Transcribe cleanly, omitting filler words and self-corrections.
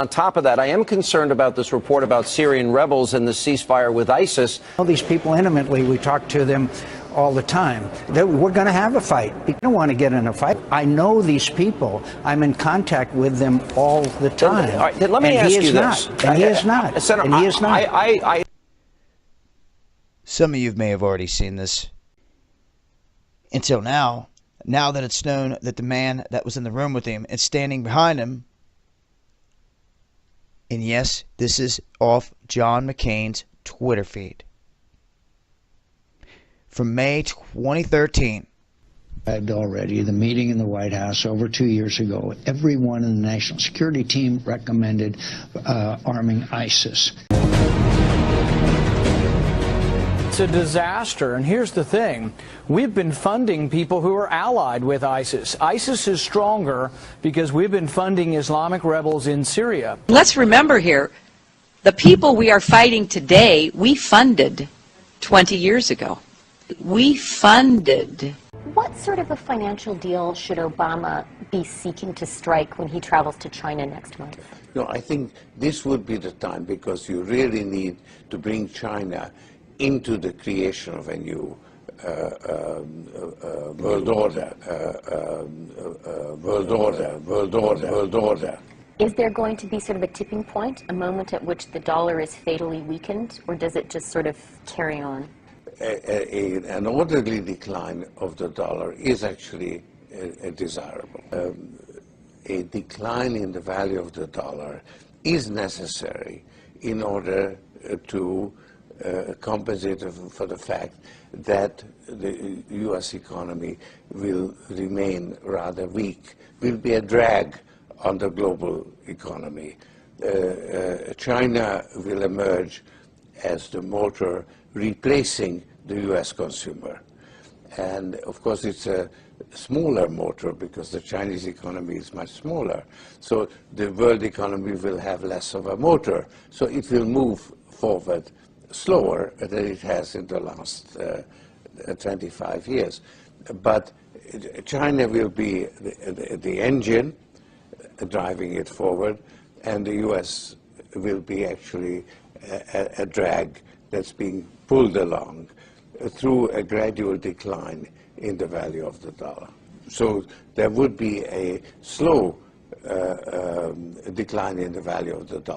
On top of that, I am concerned about this report about Syrian rebels and the ceasefire with ISIS. All these people intimately, we talk to them all the time. We're going to have a fight. We don't want to get in a fight. I know these people. I'm in contact with them all the time. All right, then let me ask you this. And he is not. Senator, and he is not. Some of you may have already seen this. Until now that it's known that the man that was in the room with him is standing behind him. And yes, this is off John McCain's Twitter feed from May 2013. Already, the meeting in the White House over 2 years ago, everyone in the national security team recommended arming ISIS. It's a disaster, and here's the thing. We've been funding people who are allied with ISIS. ISIS is stronger because we've been funding Islamic rebels in Syria. Let's remember here, the people we are fighting today, we funded 20 years ago. We funded. What sort of a financial deal should Obama be seeking to strike when he travels to China next month? No, I think this would be the time, because you really need to bring China into the creation of a new world order. Is there going to be sort of a tipping point, a moment at which the dollar is fatally weakened, or does it just sort of carry on? An orderly decline of the dollar is actually desirable. A decline in the value of the dollar is necessary in order to compensate for the fact that the U.S. economy will remain rather weak, will be a drag on the global economy. China will emerge as the motor replacing the U.S. consumer. And of course it's a smaller motor because the Chinese economy is much smaller. So the world economy will have less of a motor. So it will move forward slower than it has in the last 25 years. But China will be the engine driving it forward, and the U.S. will be actually a drag that's being pulled along through a gradual decline in the value of the dollar. So there would be a slow decline in the value of the dollar.